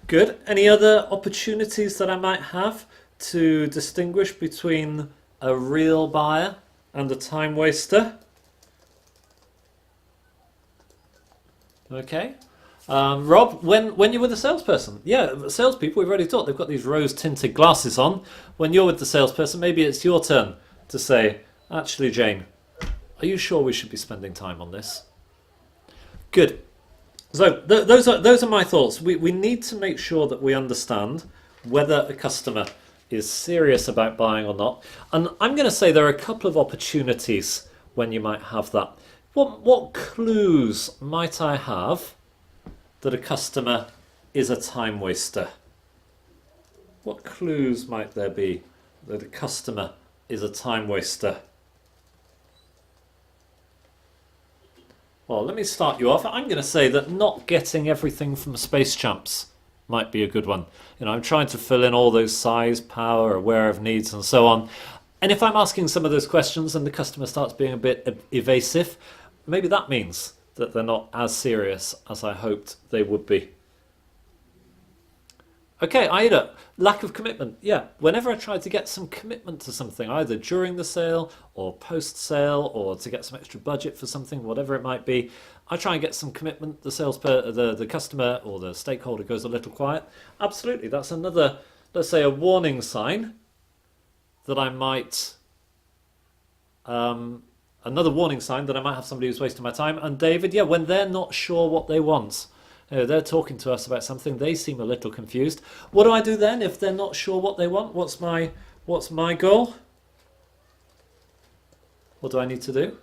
Good. Any other opportunities that I might have to distinguish between a real buyer and a time waster? Okay. Rob, when you're with a salesperson, yeah, salespeople, we've already talked, they've got these rose-tinted glasses on. When you're with the salesperson, maybe it's your turn to say, actually, Jane, are you sure we should be spending time on this? Good. So those are my thoughts. We need to make sure that we understand whether a customer is serious about buying or not. And I'm going to say there are a couple of opportunities when you might have that. What clues might I have that a customer is a time waster? What clues might there be that a customer is a time waster? Well, let me start you off. I'm going to say that not getting everything from Space Champs might be a good one. You know, I'm trying to fill in all those size, power, aware of needs, and so on. And if I'm asking some of those questions and the customer starts being a bit evasive, maybe that means that they're not as serious as I hoped they would be. Okay, Ida, lack of commitment. Yeah, whenever I try to get some commitment to something, either during the sale or post-sale, or to get some extra budget for something, whatever it might be, I try and get some commitment. The customer or the stakeholder goes a little quiet. Absolutely, that's another, let's say, a warning sign that I might... another warning sign that I might have somebody who's wasting my time. And David, yeah, when they're not sure what they want, they're talking to us about something, they seem a little confused. What do I do then if they're not sure what they want? What's my goal? What do I need to do?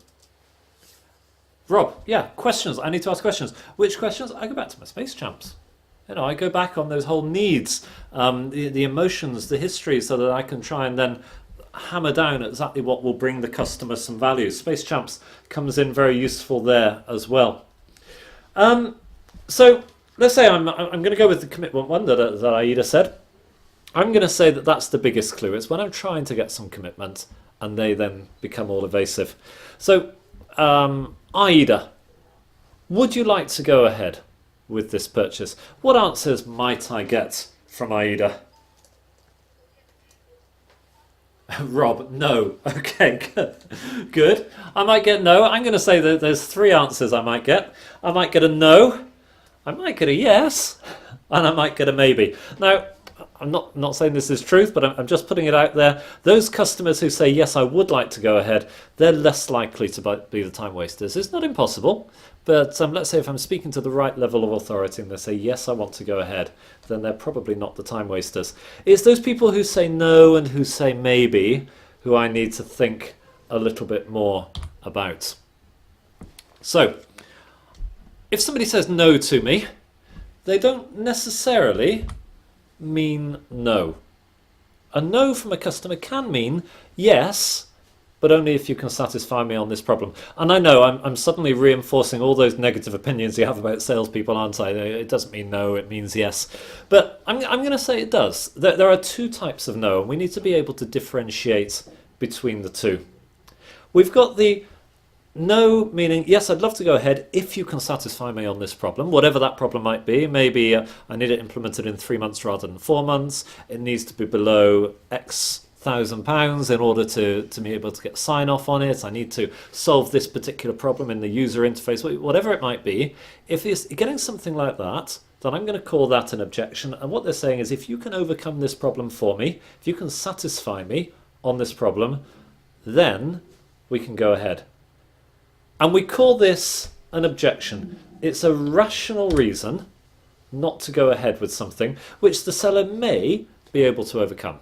Rob, yeah, questions. I need to ask questions. Which questions? I go back to my Space Champs. You know, I go back on those whole needs, the emotions, the history, so that I can try and then hammer down at exactly what will bring the customer some value. Space Champs comes in very useful there as well. So let's say I'm going to go with the commitment one that Aida said. I'm going to say that that's the biggest clue. It's when I'm trying to get some commitment and they then become all evasive. So Aida, would you like to go ahead with this purchase? What answers might I get from Aida? Rob, no. Okay, good. I might get no. I'm going to say that there's 3 answers I might get. I might get a no, I might get a yes, and I might get a maybe. Now, I'm not saying this is truth, but I'm just putting it out there. Those customers who say, yes, I would like to go ahead, they're less likely to be the time wasters. It's not impossible, but let's say if I'm speaking to the right level of authority and they say, yes, I want to go ahead, then they're probably not the time wasters. It's those people who say no and who say maybe who I need to think a little bit more about. So, if somebody says no to me, they don't necessarily mean no. A no from a customer can mean yes, but only if you can satisfy me on this problem. And I know I'm suddenly reinforcing all those negative opinions you have about salespeople, aren't I? It doesn't mean no, it means yes. But I'm going to say it does. There are two types of no, and we need to be able to differentiate between the two. We've got the no, meaning, yes, I'd love to go ahead if you can satisfy me on this problem, whatever that problem might be. Maybe I need it implemented in 3 months rather than 4 months. It needs to be below X £1,000 in order to be able to get sign off on it. I need to solve this particular problem in the user interface, whatever it might be. If it's getting something like that, then I'm going to call that an objection. And what they're saying is, if you can overcome this problem for me, if you can satisfy me on this problem, then we can go ahead. And we call this an objection. It's a rational reason not to go ahead with something which the seller may be able to overcome.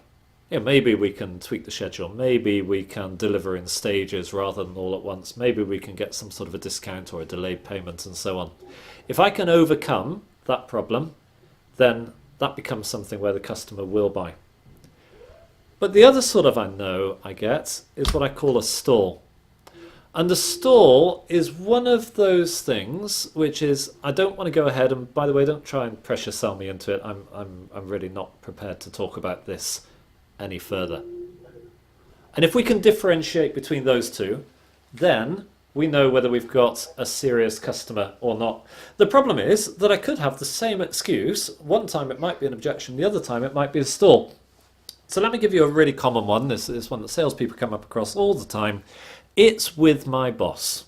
Maybe we can tweak the schedule. Maybe we can deliver in stages rather than all at once. Maybe we can get some sort of a discount or a delayed payment and so on. If I can overcome that problem, then that becomes something where the customer will buy. But the other sort of I know I get is what I call a stall. And the stall is one of those things which is, I don't want to go ahead, and by the way, don't try and pressure sell me into it. I'm really not prepared to talk about this any further. And if we can differentiate between those two, then we know whether we've got a serious customer or not. The problem is that I could have the same excuse. One time it might be an objection, the other time it might be a stall. So let me give you a really common one. This is one that salespeople come up across all the time. It's with my boss.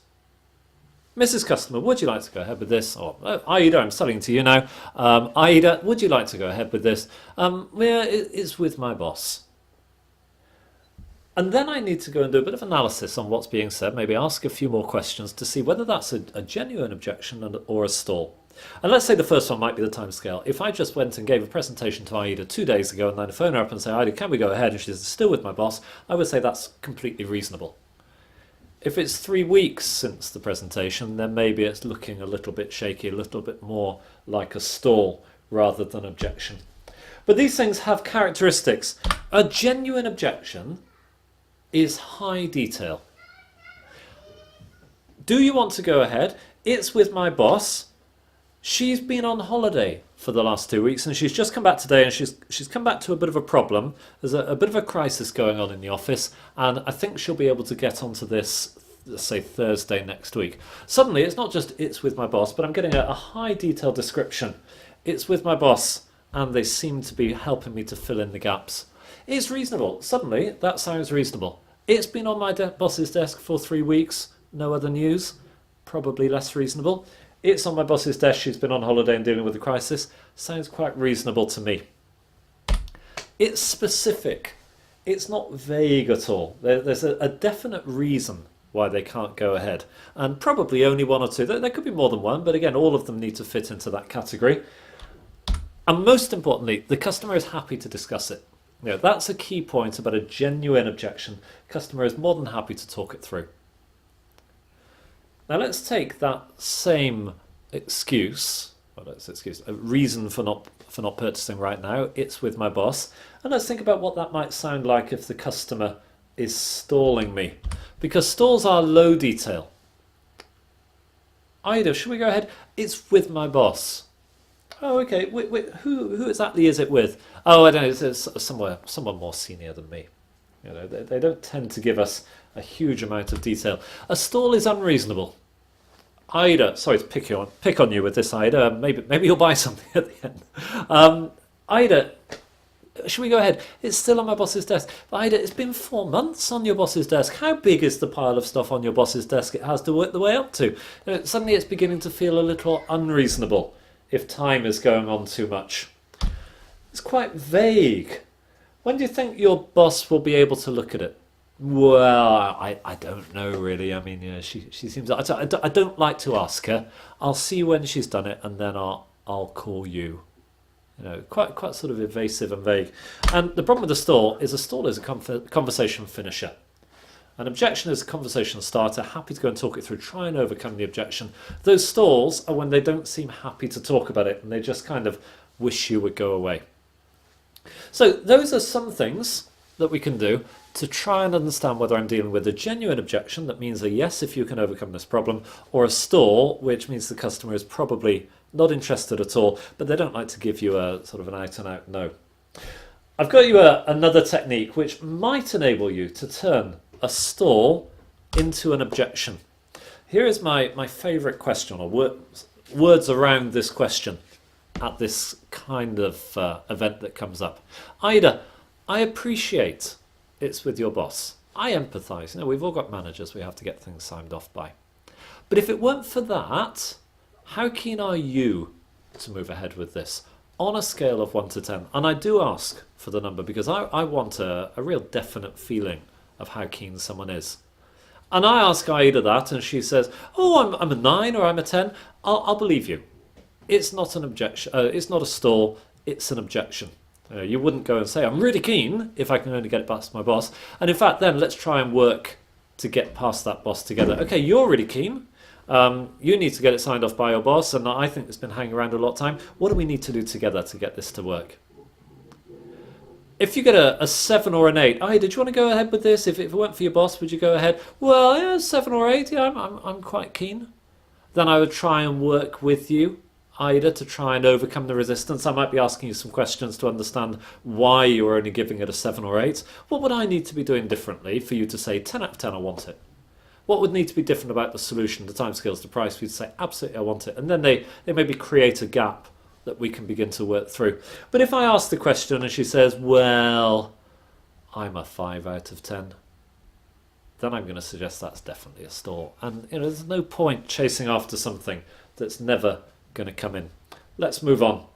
Mrs. Customer, would you like to go ahead with this? Or Aida, I'm selling to you now. Aida, would you like to go ahead with this? Yeah, it's with my boss. And then I need to go and do a bit of analysis on what's being said, maybe ask a few more questions to see whether that's a genuine objection or a stall. And let's say the first one might be the timescale. If I just went and gave a presentation to Aida 2 days ago and then I phone her up and say, Aida, can we go ahead? And she's still with my boss, I would say that's completely reasonable. If it's 3 weeks since the presentation, then maybe it's looking a little bit shaky, a little bit more like a stall rather than objection. But these things have characteristics. A genuine objection is high detail. Do you want to go ahead? It's with my boss. She's been on holiday for the last 2 weeks and she's just come back today, and she's come back to a bit of a problem. There's a bit of a crisis going on in the office, and I think she'll be able to get onto this, let's say, Thursday next week. Suddenly it's not just it's with my boss, but I'm getting a high detail description. It's with my boss and they seem to be helping me to fill in the gaps. It's reasonable. Suddenly that sounds reasonable. It's been on my boss's desk for 3 weeks, no other news, probably less reasonable. It's on my boss's desk, she's been on holiday and dealing with a crisis. Sounds quite reasonable to me. It's specific. It's not vague at all. There's a definite reason why they can't go ahead. And probably only one or two. There could be more than one, but again, all of them need to fit into that category. And most importantly, the customer is happy to discuss it. That's a key point about a genuine objection. Customer is more than happy to talk it through. Now let's take that same excuse, a reason for not purchasing right now. It's with my boss, and let's think about what that might sound like if the customer is stalling me, because stalls are low detail. Aida, should we go ahead? It's with my boss. Oh, okay. Wait, who exactly is it with? Oh, I don't know. It's someone more senior than me. They don't tend to give us a huge amount of detail. A stall is unreasonable. Aida, sorry to pick on you with this, Aida. Maybe you'll buy something at the end. Aida, should we go ahead? It's still on my boss's desk. But Aida, it's been 4 months on your boss's desk. How big is the pile of stuff on your boss's desk it has to work the way up to? Suddenly it's beginning to feel a little unreasonable if time is going on too much. It's quite vague. When do you think your boss will be able to look at it? Well, I don't know really. I mean, she seems. I don't like to ask her. I'll see when she's done it, and then I'll call you. Quite sort of evasive and vague. And the problem with a stall is a conversation finisher. An objection is a conversation starter, happy to go and talk it through, try and overcome the objection. Those stalls are when they don't seem happy to talk about it and they just kind of wish you would go away. So those are some things that we can do to try and understand whether I'm dealing with a genuine objection, that means a yes if you can overcome this problem, or a stall, which means the customer is probably not interested at all, but they don't like to give you a sort of an out and out no. I've got you another technique which might enable you to turn a stall into an objection. Here is my favourite question, or words around this question at this kind of event that comes up. Ida, I appreciate it's with your boss. I empathise. We've all got managers we have to get things signed off by. But if it weren't for that, how keen are you to move ahead with this on a scale of 1 to 10? And I do ask for the number because I want a real definite feeling of how keen someone is. And I ask Aida that and she says, oh, I'm a 9 or I'm a 10. I'll believe you. It's not an objection. It's not a stall. It's an objection. You wouldn't go and say, I'm really keen if I can only get it past my boss. And in fact, then let's try and work to get past that boss together. Okay, you're really keen. You need to get it signed off by your boss, and I think it's been hanging around a lot of time. What do we need to do together to get this to work? If you get a 7 or an 8, did you want to go ahead with this? If it weren't for your boss, would you go ahead? Well, yeah, 7 or 8, yeah, I'm quite keen. Then I would try and work with you, Ida, to try and overcome the resistance. I might be asking you some questions to understand why you were only giving it a 7 or 8. What would I need to be doing differently for you to say 10 out of 10, I want it? What would need to be different about the solution, the timescales, the price for you to say, absolutely, I want it? And then they maybe create a gap that we can begin to work through. But if I ask the question and she says, well, I'm a 5 out of 10, then I'm going to suggest that's definitely a stall. And there's no point chasing after something that's never going to come in. Let's move on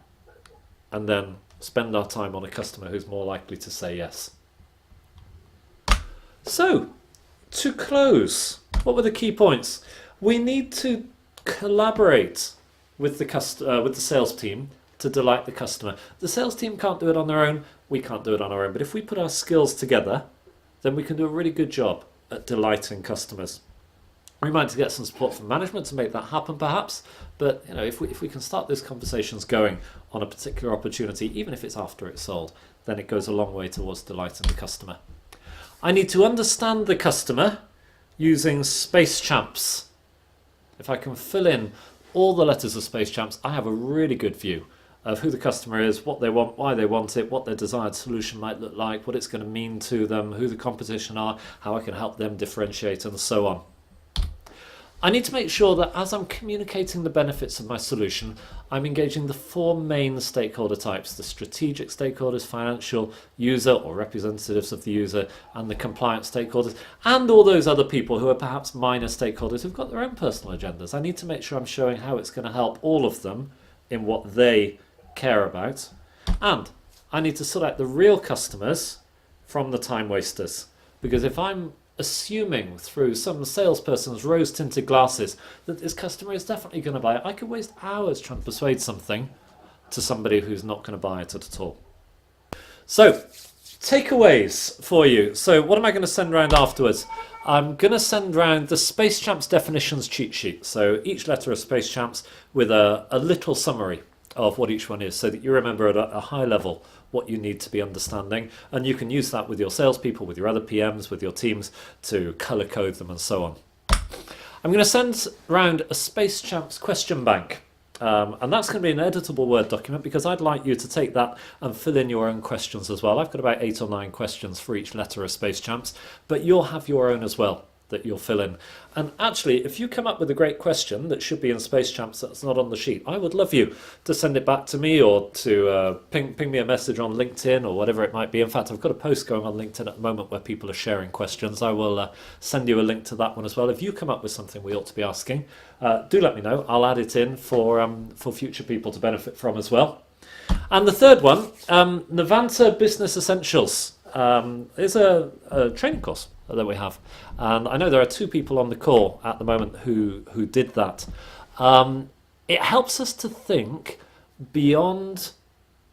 and then spend our time on a customer who's more likely to say yes. So, to close, what were the key points? We need to collaborate with the sales team to delight the customer. The sales team can't do it on their own, we can't do it on our own, but if we put our skills together, then we can do a really good job at delighting customers. We might get some support from management to make that happen perhaps, but if we can start those conversations going on a particular opportunity, even if it's after it's sold, then it goes a long way towards delighting the customer. I need to understand the customer using Space Champs. If I can fill in all the letters of Space Champs, I have a really good view of who the customer is, what they want, why they want it, what their desired solution might look like, what it's going to mean to them, who the competition are, how I can help them differentiate, and so on. I need to make sure that as I'm communicating the benefits of my solution, I'm engaging the 4 main stakeholder types: the strategic stakeholders, financial, user or representatives of the user, and the compliance stakeholders, and all those other people who are perhaps minor stakeholders who've got their own personal agendas. I need to make sure I'm showing how it's going to help all of them in what they care about. And I need to sort out the real customers from the time wasters. Because if I'm assuming through some salesperson's rose-tinted glasses that this customer is definitely going to buy it, I could waste hours trying to persuade something to somebody who's not going to buy it at all. So, takeaways for you. So what am I going to send around afterwards? I'm going to send around the Space Champs definitions cheat sheet. So each letter of Space Champs with a little summary of what each one is, so that you remember at a high level what you need to be understanding, and you can use that with your salespeople, with your other PMs, with your teams to color code them and so on. I'm going to send around a Space Champs question bank, and that's going to be an editable Word document because I'd like you to take that and fill in your own questions as well. I've got about 8 or 9 questions for each letter of Space Champs, but you'll have your own as well that you'll fill in. And actually, if you come up with a great question that should be in Space Champs that's not on the sheet, I would love you to send it back to me or to ping me a message on LinkedIn or whatever it might be. In fact, I've got a post going on LinkedIn at the moment where people are sharing questions. I will send you a link to that one as well. If you come up with something we ought to be asking, do let me know. I'll add it in for future people to benefit from as well. And the third one, Navanta Business Essentials, is a training course that we have. And I know there are 2 people on the call at the moment who did that. It helps us to think beyond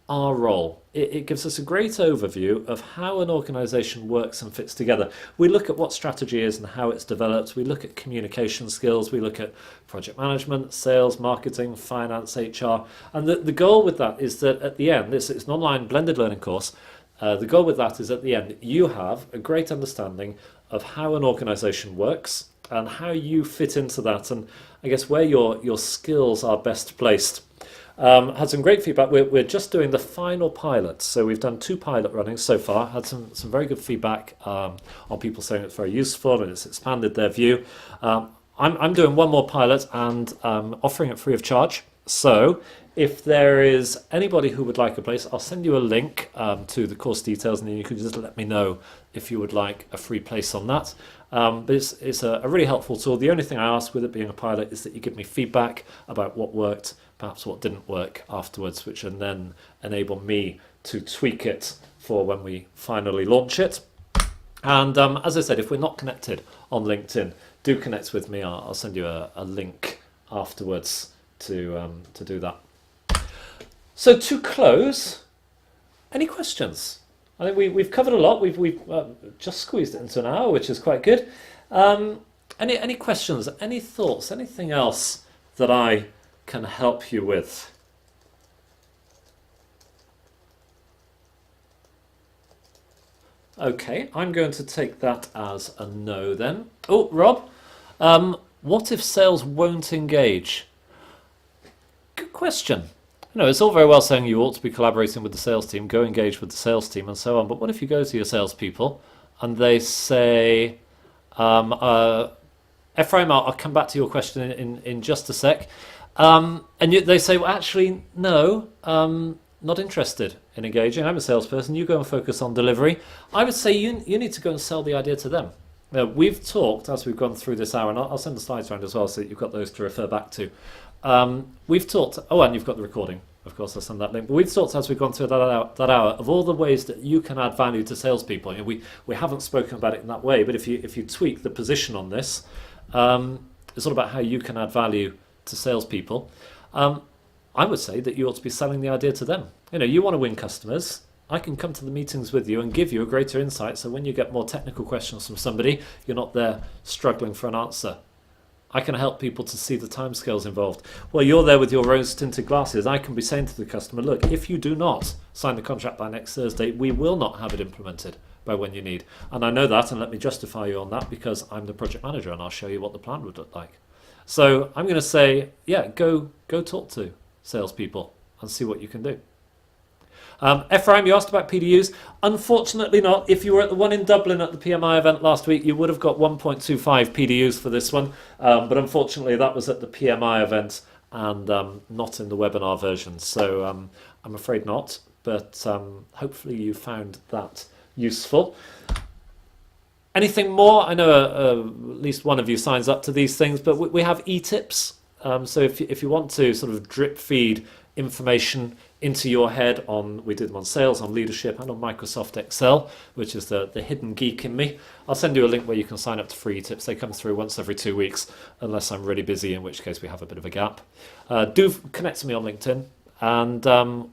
our role. It gives us a great overview of how an organisation works and fits together. We look at what strategy is and how it's developed. We look at communication skills. We look at project management, sales, marketing, finance, HR. And the goal with that is that at the end, it's an online blended learning course. The goal with that is at the end, you have a great understanding of how an organisation works and how you fit into that, and I guess where your skills are best placed. Had some great feedback. We're just doing the final pilot, so we've done 2 pilot runnings so far. Had some very good feedback on people saying it's very useful and it's expanded their view. I'm doing 1 more pilot and offering it free of charge. So if there is anybody who would like a place, I'll send you a link to the course details, and then you can just let me know if you would like a free place on that. But it's a really helpful tool. The only thing I ask with it being a pilot is that you give me feedback about what worked, perhaps what didn't work afterwards, which can then enable me to tweak it for when we finally launch it. And as I said, if we're not connected on LinkedIn, do connect with me. I'll send you a link afterwards to do that. So to close, any questions? I think we've covered a lot. We've just squeezed it into an hour, which is quite good. Any questions? Any thoughts? Anything else that I can help you with? Okay, I'm going to take that as a no then. Oh, Rob, what if sales won't engage? Good question. You know, it's all very well saying you ought to be collaborating with the sales team, go engage with the sales team and so on, but what if you go to your salespeople and they say, Ephraim, I'll come back to your question in just a sec, and they say, well, actually, no, not interested in engaging. I'm a salesperson, you go and focus on delivery. I would say you need to go and sell the idea to them. Now, we've talked, as we've gone through this hour, and I'll send the slides around as well so that you've got those to refer back to. We've talked, and you've got the recording, of course, I'll send that link, but we've talked as we've gone through that hour of all the ways that you can add value to salespeople. You know, we haven't spoken about it in that way, but if you tweak the position on this, it's all about how you can add value to salespeople. I would say that you ought to be selling the idea to them. You know, you want to win customers. I can come to the meetings with you and give you a greater insight, so when you get more technical questions from somebody, you're not there struggling for an answer. I can help people to see the timescales involved. Well, you're there with your rose-tinted glasses. I can be saying to the customer, look, if you do not sign the contract by next Thursday, we will not have it implemented by when you need. And I know that, and let me justify you on that because I'm the project manager and I'll show you what the plan would look like. So I'm going to say, yeah, go talk to salespeople and see what you can do. Ephraim, you asked about PDUs. Unfortunately not. If you were at the one in Dublin at the PMI event last week, you would have got 1.25 PDUs for this one. But unfortunately, that was at the PMI event and not in the webinar version. So I'm afraid not. But hopefully you found that useful. Anything more? I know at least one of you signs up to these things, but we have e-tips. So if you want to sort of drip feed information into your head we did them on sales, on leadership, and on Microsoft Excel, which is the hidden geek in me. I'll send you a link where you can sign up to free tips. They come through once every 2 weeks, unless I'm really busy, in which case we have a bit of a gap. Do connect to me on LinkedIn. And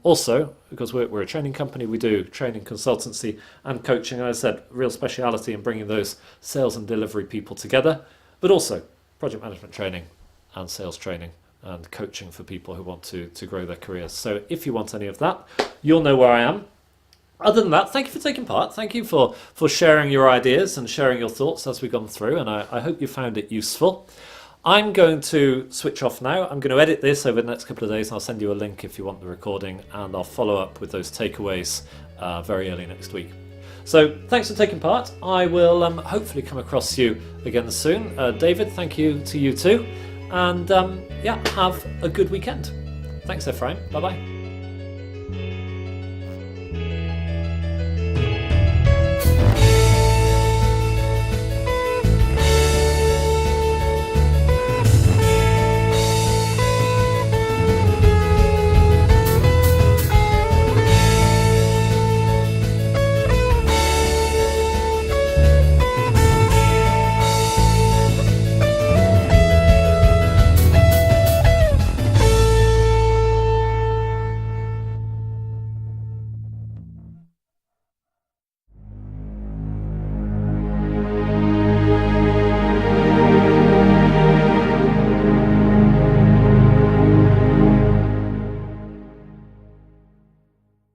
also, because we're a training company, we do training, consultancy and coaching. And as I said, real speciality in bringing those sales and delivery people together, but also project management training and sales training and coaching for people who want to grow their careers. So if you want any of that, you'll know where I am. Other than that, thank you for taking part. Thank you for sharing your ideas and sharing your thoughts as we've gone through, and I hope you found it useful. I'm going to switch off now. I'm going to edit this over the next couple of days, and I'll send you a link if you want the recording, and I'll follow up with those takeaways very early next week. So thanks for taking part. I will hopefully come across you again soon. David, thank you to you too. And yeah, have a good weekend. Thanks, Ephraim. Bye-bye.